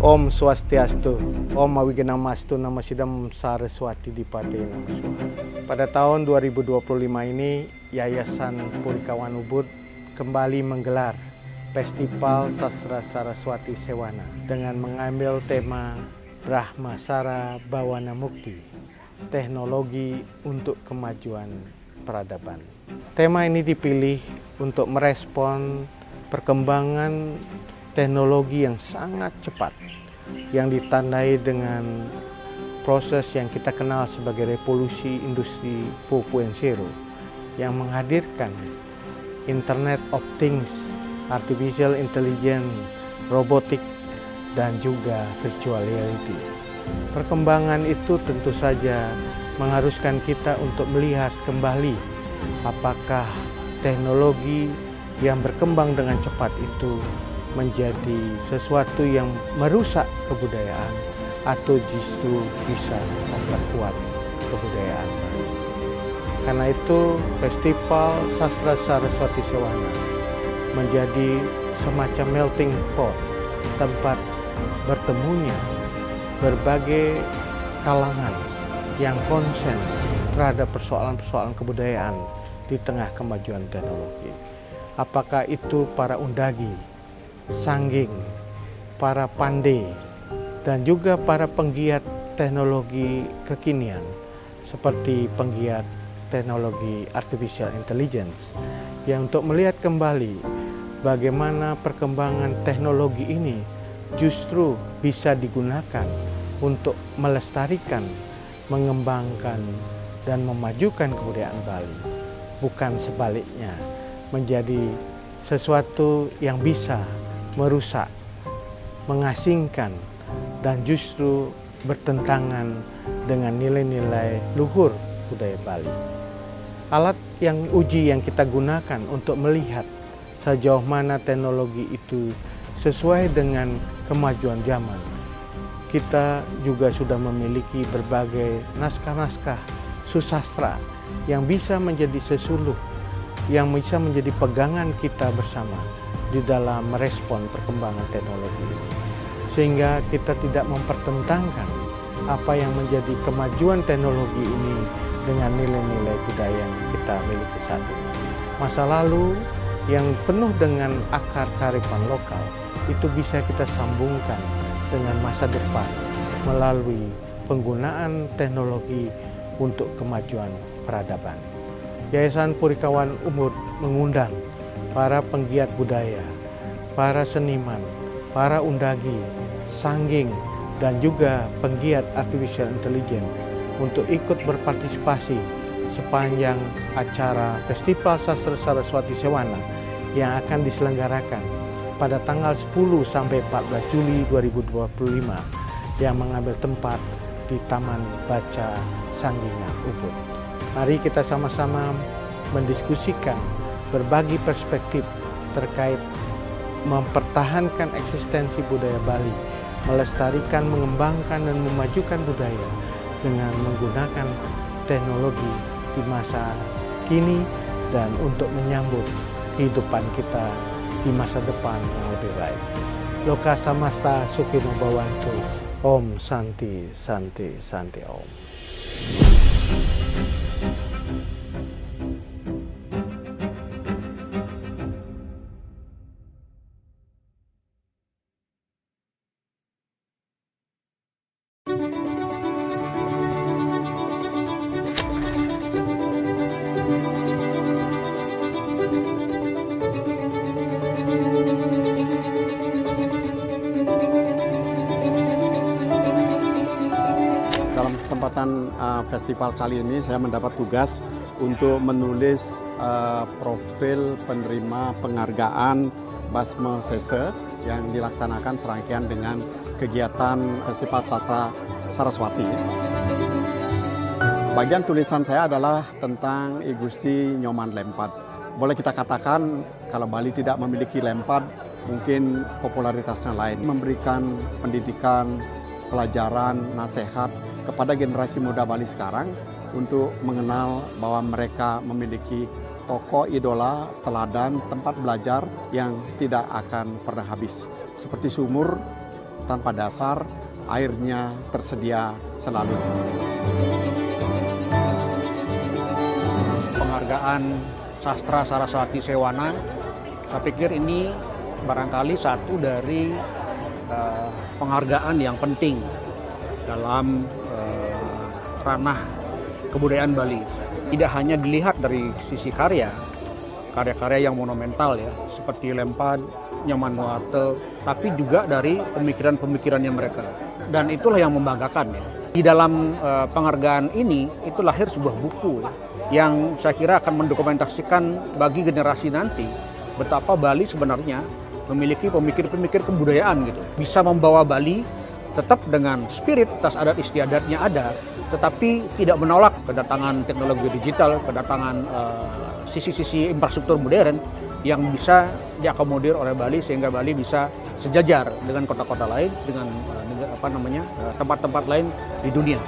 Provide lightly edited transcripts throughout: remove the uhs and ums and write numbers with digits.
Om Swastiastu, Om Awigenamastu Nama Sidam Saraswati Dipate Nama Suha. Pada tahun 2025 ini, Yayasan Purikawan Ubud kembali menggelar Festival Sastra Saraswati Sewana dengan mengambil tema Brahmasara Bawana Mukti, teknologi untuk kemajuan peradaban. Tema ini dipilih untuk merespon perkembangan teknologi yang sangat cepat, yang ditandai dengan proses yang kita kenal sebagai revolusi industri 4.0 yang menghadirkan Internet of Things, Artificial Intelligence, robotik, dan juga virtual reality. Perkembangan itu tentu saja mengharuskan kita untuk melihat kembali apakah teknologi yang berkembang dengan cepat itu menjadi sesuatu yang merusak kebudayaan atau justru bisa memperkuat kebudayaan. Karena itu Festival Sastra Saraswati Sewana menjadi semacam melting pot, tempat bertemunya berbagai kalangan yang konsen terhadap persoalan-persoalan kebudayaan di tengah kemajuan teknologi. Apakah itu para undagi, sangging, para pandai, dan juga para penggiat teknologi kekinian seperti penggiat teknologi artificial intelligence yang untuk melihat kembali bagaimana perkembangan teknologi ini justru bisa digunakan untuk melestarikan, mengembangkan, dan memajukan kebudayaan Bali, bukan sebaliknya menjadi sesuatu yang bisa merusak, mengasingkan, dan justru bertentangan dengan nilai-nilai luhur budaya Bali. Alat uji yang kita gunakan untuk melihat sejauh mana teknologi itu sesuai dengan kemajuan zaman. Kita juga sudah memiliki berbagai naskah-naskah susastra yang bisa menjadi sesuluh, yang bisa menjadi pegangan kita bersama di dalam merespon perkembangan teknologi ini. Sehingga kita tidak mempertentangkan apa yang menjadi kemajuan teknologi ini dengan nilai-nilai budaya yang kita miliki saat ini. Masa lalu yang penuh dengan akar kearifan lokal itu bisa kita sambungkan dengan masa depan melalui penggunaan teknologi untuk kemajuan peradaban. Yayasan Purikawan Ubud mengundang para penggiat budaya, para seniman, para undagi, sangging, dan juga penggiat artificial intelligence untuk ikut berpartisipasi sepanjang acara Festival Sastra Saraswati Sewana yang akan diselenggarakan pada tanggal 10 sampai 14 Juli 2025 yang mengambil tempat di Taman Baca Sanggingan Ubud. Mari kita sama-sama mendiskusikan berbagi perspektif terkait mempertahankan eksistensi budaya Bali, melestarikan, mengembangkan, dan memajukan budaya dengan menggunakan teknologi di masa kini dan untuk menyambut kehidupan kita di masa depan yang lebih baik. Loka samasta sukhino bhavantu. Om Santi Santi Santi Om. Kesempatan festival kali ini saya mendapat tugas untuk menulis profil penerima penghargaan Basma Sese yang dilaksanakan serangkaian dengan kegiatan Festival Sastra Saraswati. Bagian tulisan saya adalah tentang I Gusti Nyoman Lempad. Boleh kita katakan kalau Bali tidak memiliki Lempad, mungkin popularitasnya lain. Memberikan pendidikan, pelajaran, nasihat kepada generasi muda Bali sekarang untuk mengenal bahwa mereka memiliki tokoh idola, teladan, tempat belajar yang tidak akan pernah habis. Seperti sumur, tanpa dasar, airnya tersedia selalu. Penghargaan Sastra Saraswati Sewana, saya pikir ini barangkali satu dari penghargaan yang penting dalam ranah kebudayaan Bali. Tidak hanya dilihat dari sisi karya-karya yang monumental ya, seperti Lempad, Nyoman Nuarte, tapi juga dari pemikiran-pemikirannya mereka. Dan itulah yang membanggakan ya. Di dalam penghargaan ini, itu lahir sebuah buku ya, yang saya kira akan mendokumentasikan bagi generasi nanti betapa Bali sebenarnya memiliki pemikir-pemikir kebudayaan gitu. Bisa membawa Bali tetap dengan spirit tas adat istiadatnya ada, tetapi tidak menolak kedatangan teknologi digital, kedatangan sisi-sisi infrastruktur modern yang bisa diakomodir oleh Bali sehingga Bali bisa sejajar dengan kota-kota lain, dengan tempat-tempat lain di dunia.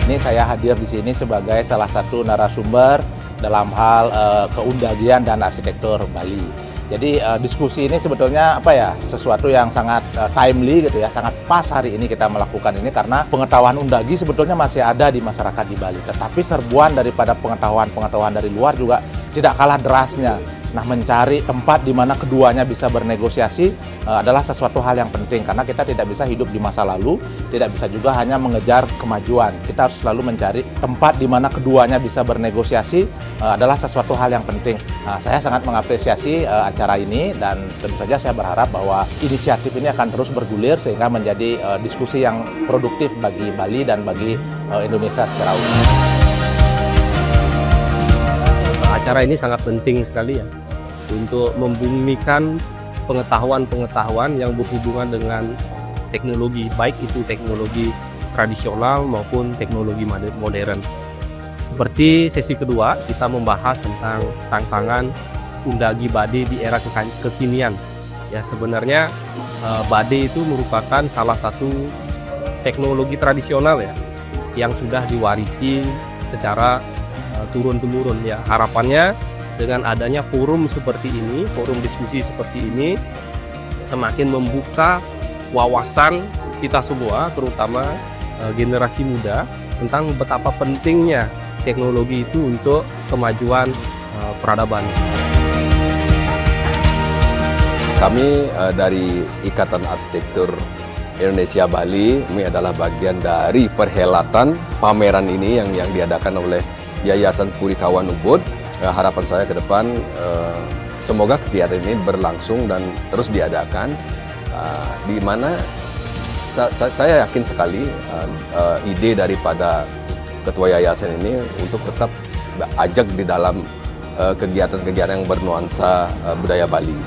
Ini saya hadir di sini sebagai salah satu narasumber dalam hal keundagian dan arsitektur Bali. Jadi diskusi ini sebetulnya sesuatu yang sangat timely gitu ya, sangat pas hari ini kita melakukan ini karena pengetahuan undagi sebetulnya masih ada di masyarakat di Bali. Tetapi serbuan daripada pengetahuan dari luar juga tidak kalah derasnya. Nah, mencari tempat di mana keduanya bisa bernegosiasi adalah sesuatu hal yang penting karena kita tidak bisa hidup di masa lalu, tidak bisa juga hanya mengejar kemajuan. Kita harus selalu mencari tempat di mana keduanya bisa bernegosiasi adalah sesuatu hal yang penting. Saya sangat mengapresiasi acara ini dan tentu saja saya berharap bahwa inisiatif ini akan terus bergulir sehingga menjadi diskusi yang produktif bagi Bali dan bagi Indonesia secara umum. Acara ini sangat penting sekali ya untuk membumikan pengetahuan-pengetahuan yang berhubungan dengan teknologi, baik itu teknologi tradisional maupun teknologi modern. Seperti sesi kedua, kita membahas tentang tantangan undagi Bade di era kekinian. Ya, sebenarnya Bade itu merupakan salah satu teknologi tradisional ya yang sudah diwarisi secara turun-temurun ya. Harapannya dengan adanya forum seperti ini, forum diskusi seperti ini semakin membuka wawasan kita semua, terutama generasi muda, tentang betapa pentingnya teknologi itu untuk kemajuan peradaban. Kami dari Ikatan Arsitektur Indonesia Bali, kami adalah bagian dari perhelatan pameran ini yang diadakan oleh Yayasan Purikawan Ubud. Harapan saya ke depan semoga kegiatan ini berlangsung dan terus diadakan, di mana saya yakin sekali ide daripada ketua yayasan ini untuk tetap ajak di dalam kegiatan-kegiatan yang bernuansa budaya Bali.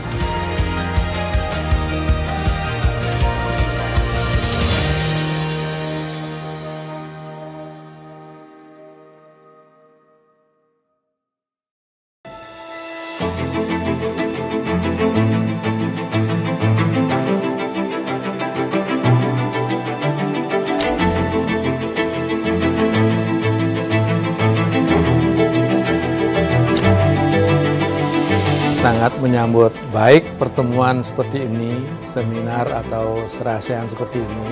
Sangat menyambut baik pertemuan seperti ini, seminar atau serasian seperti ini,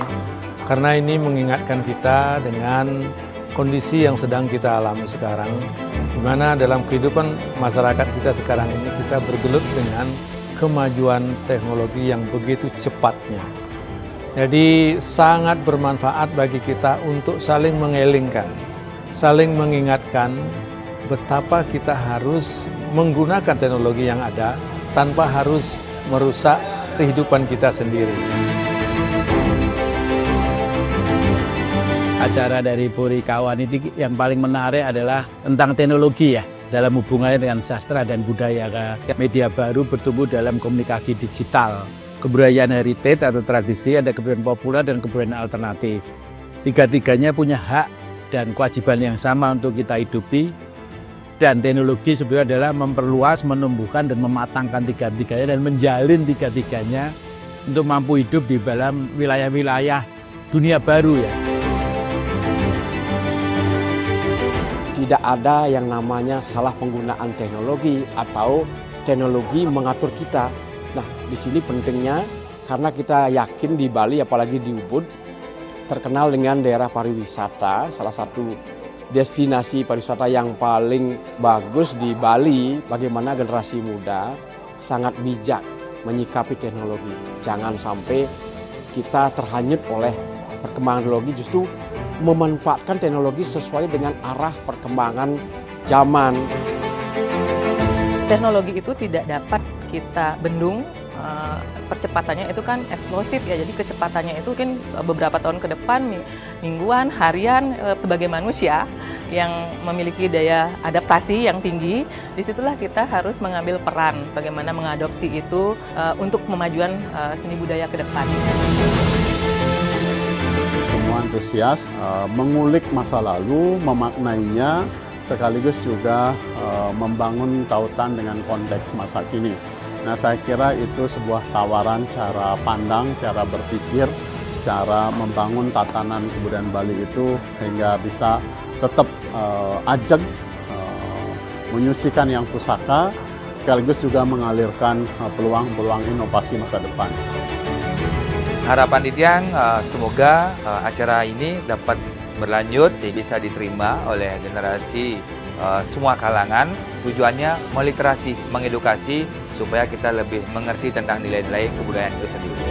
karena ini mengingatkan kita dengan kondisi yang sedang kita alami sekarang, di mana dalam kehidupan masyarakat kita sekarang ini kita bergelut dengan kemajuan teknologi yang begitu cepatnya. Jadi sangat bermanfaat bagi kita untuk saling mengelingkan, saling mengingatkan betapa kita harus menggunakan teknologi yang ada tanpa harus merusak kehidupan kita sendiri. Acara dari Puri Kawan ini yang paling menarik adalah tentang teknologi ya, dalam hubungannya dengan sastra dan budaya. Media baru bertumbuh dalam komunikasi digital. Kebudayaan heritage atau tradisi, ada kebudayaan populer dan kebudayaan alternatif. Tiga-tiganya punya hak dan kewajiban yang sama untuk kita hidupi. Dan teknologi sebenarnya adalah memperluas, menumbuhkan dan mematangkan tiga-tiganya dan menjalin tiga-tiganya untuk mampu hidup di dalam wilayah-wilayah dunia baru ya. Tidak ada yang namanya salah penggunaan teknologi atau teknologi mengatur kita. Nah, di sini pentingnya karena kita yakin di Bali, apalagi di Ubud, terkenal dengan daerah pariwisata, salah satu destinasi pariwisata yang paling bagus di Bali. Bagaimana generasi muda sangat bijak menyikapi teknologi. Jangan sampai kita terhanyut oleh perkembangan teknologi, justru memanfaatkan teknologi sesuai dengan arah perkembangan zaman. Teknologi itu tidak dapat kita bendung, percepatannya itu kan eksplosif ya, jadi kecepatannya itu kan beberapa tahun ke depan, mingguan, harian. Sebagai manusia yang memiliki daya adaptasi yang tinggi, disitulah kita harus mengambil peran bagaimana mengadopsi itu untuk kemajuan seni budaya ke depan. Semua antusias mengulik masa lalu, memaknainya, sekaligus juga membangun tautan dengan konteks masa kini. Nah, saya kira itu sebuah tawaran cara pandang, cara berpikir, cara membangun tatanan kebudayaan Bali itu hingga bisa tetap ajeg, menyucikan yang pusaka, sekaligus juga mengalirkan peluang-peluang inovasi masa depan. Harapan Didiang, semoga acara ini dapat berlanjut, bisa diterima oleh generasi semua kalangan. Tujuannya meliterasi, mengedukasi, supaya kita lebih mengerti tentang nilai-nilai kebudayaan itu sendiri.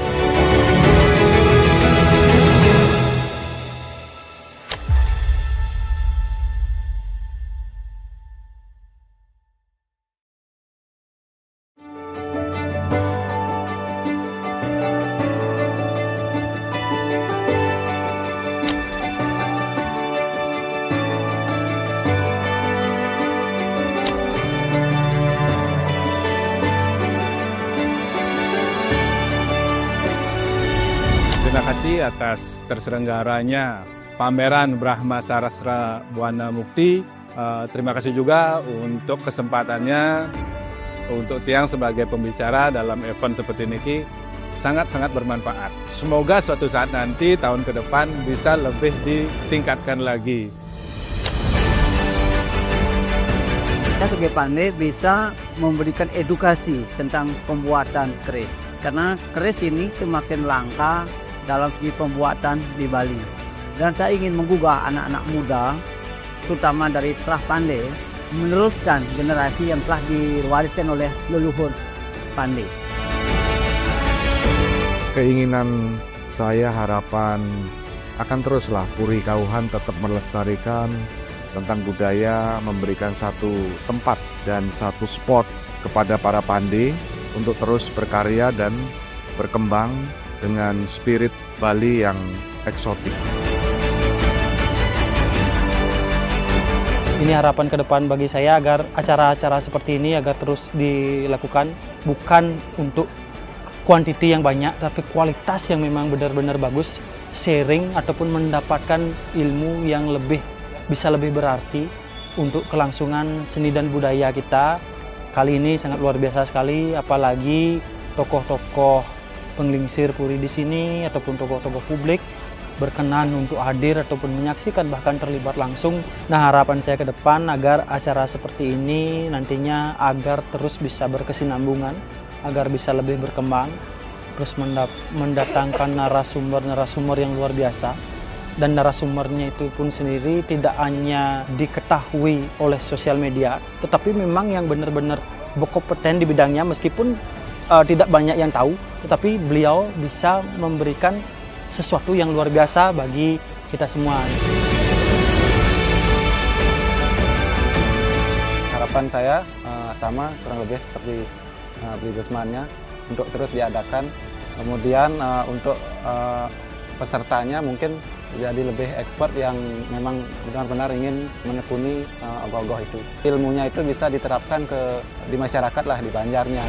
Terima kasih atas terselenggaranya pameran Brahma Sarastra Buana Mukti. Terima kasih juga untuk kesempatannya untuk Tiang sebagai pembicara dalam event seperti ini. Sangat-sangat bermanfaat. Semoga suatu saat nanti tahun ke depan bisa lebih ditingkatkan lagi. Kita sebagai pandai bisa memberikan edukasi tentang pembuatan keris. Karena keris ini semakin langka dalam segi pembuatan di Bali. Dan saya ingin menggugah anak-anak muda, terutama dari Trah Pandai, meneruskan generasi yang telah diwariskan oleh leluhur Pandai. Keinginan saya, harapan akan teruslah Puri Kauhan tetap melestarikan tentang budaya, memberikan satu tempat dan satu spot kepada para pandai untuk terus berkarya dan berkembang dengan spirit Bali yang eksotik. Ini harapan ke depan bagi saya agar acara-acara seperti ini agar terus dilakukan, bukan untuk kuantiti yang banyak, tapi kualitas yang memang benar-benar bagus, sharing ataupun mendapatkan ilmu yang bisa lebih berarti untuk kelangsungan seni dan budaya kita. Kali ini sangat luar biasa sekali, apalagi tokoh-tokoh penglingsir Puri di sini ataupun tokoh-tokoh publik berkenan untuk hadir ataupun menyaksikan, bahkan terlibat langsung. Nah, harapan saya ke depan agar acara seperti ini nantinya agar terus bisa berkesinambungan, agar bisa lebih berkembang, terus mendatangkan narasumber-narasumber yang luar biasa. Dan narasumbernya itu pun sendiri tidak hanya diketahui oleh sosial media, tetapi memang yang benar-benar berkompeten di bidangnya, meskipun tidak banyak yang tahu, tetapi beliau bisa memberikan sesuatu yang luar biasa bagi kita semua. Harapan saya sama kurang lebih seperti Bridesman-nya untuk terus diadakan. Kemudian untuk pesertanya mungkin jadi lebih expert yang memang benar-benar ingin menekuni ogoh-ogoh itu. Ilmunya itu bisa diterapkan di masyarakat lah, di Banjarnya.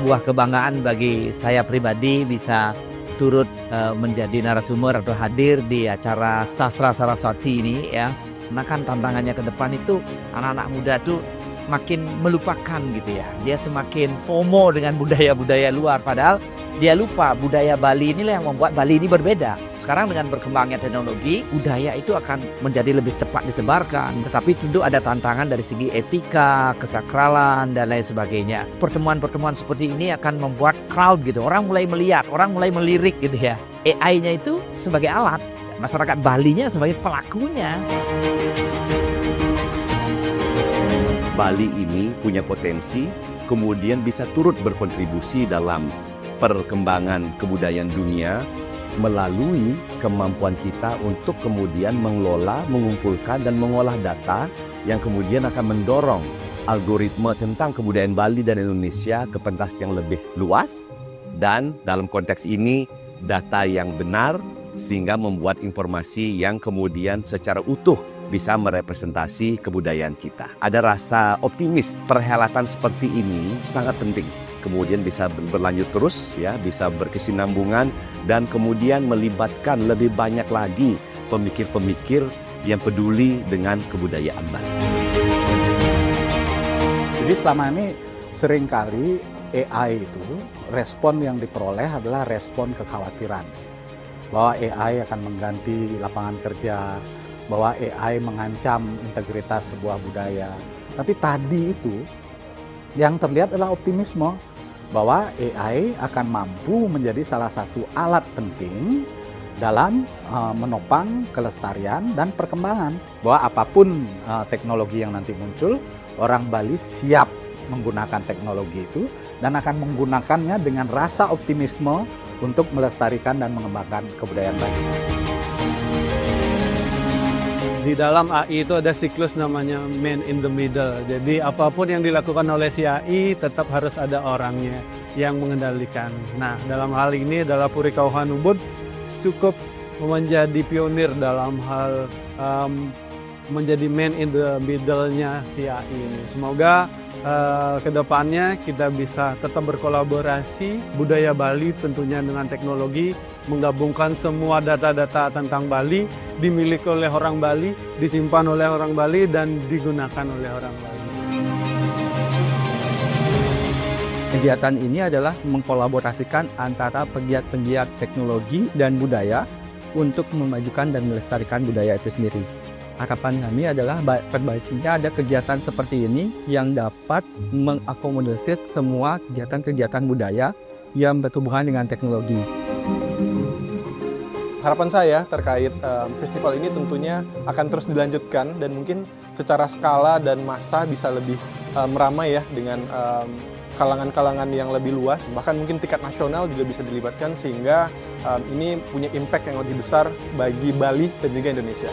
Sebuah kebanggaan bagi saya pribadi bisa turut menjadi narasumber atau hadir di acara Sastra Saraswati ini ya. Karena kan tantangannya ke depan itu anak-anak muda tuh makin melupakan gitu ya. Dia semakin FOMO dengan budaya-budaya luar, padahal dia lupa budaya Bali inilah yang membuat Bali ini berbeda. Sekarang dengan berkembangnya teknologi, budaya itu akan menjadi lebih cepat disebarkan. Tetapi tentu ada tantangan dari segi etika, kesakralan, dan lain sebagainya. Pertemuan-pertemuan seperti ini akan membuat crowd gitu. Orang mulai melihat, orang mulai melirik gitu ya. AI-nya itu sebagai alat, masyarakat Balinya sebagai pelakunya. Bali ini punya potensi, kemudian bisa turut berkontribusi dalam perkembangan kebudayaan dunia melalui kemampuan kita untuk kemudian mengelola, mengumpulkan, dan mengolah data yang kemudian akan mendorong algoritma tentang kebudayaan Bali dan Indonesia ke pentas yang lebih luas, dan dalam konteks ini data yang benar sehingga membuat informasi yang kemudian secara utuh bisa merepresentasi kebudayaan kita. Ada rasa optimis, perhelatan seperti ini sangat penting. Kemudian bisa berlanjut terus, ya, bisa berkesinambungan, dan kemudian melibatkan lebih banyak lagi pemikir-pemikir yang peduli dengan kebudayaan Bali. Jadi selama ini seringkali AI itu respon yang diperoleh adalah respon kekhawatiran bahwa AI akan mengganti lapangan kerja, bahwa AI mengancam integritas sebuah budaya. Tapi tadi itu yang terlihat adalah optimisme bahwa AI akan mampu menjadi salah satu alat penting dalam menopang kelestarian dan perkembangan. Bahwa apapun teknologi yang nanti muncul, orang Bali siap menggunakan teknologi itu dan akan menggunakannya dengan rasa optimisme untuk melestarikan dan mengembangkan kebudayaan Bali. Di dalam AI itu ada siklus namanya man in the middle. Jadi apapun yang dilakukan oleh si AI tetap harus ada orangnya yang mengendalikan. Nah, dalam hal ini adalah Puri Kauhan Ubud cukup menjadi pionir dalam hal menjadi man in the middle-nya si AI ini. Semoga kedepannya kita bisa tetap berkolaborasi, budaya Bali tentunya dengan teknologi, menggabungkan semua data-data tentang Bali, dimiliki oleh orang Bali, disimpan oleh orang Bali, dan digunakan oleh orang Bali. Kegiatan ini adalah mengkolaborasikan antara pegiat-pegiat teknologi dan budaya untuk memajukan dan melestarikan budaya itu sendiri. Harapan kami adalah perbaikinya ada kegiatan seperti ini yang dapat mengakomodasi semua kegiatan-kegiatan budaya yang berhubungan dengan teknologi. Harapan saya terkait festival ini tentunya akan terus dilanjutkan dan mungkin secara skala dan massa bisa lebih meramai ya dengan kalangan-kalangan yang lebih luas. Bahkan mungkin tingkat nasional juga bisa dilibatkan sehingga ini punya impact yang lebih besar bagi Bali dan juga Indonesia.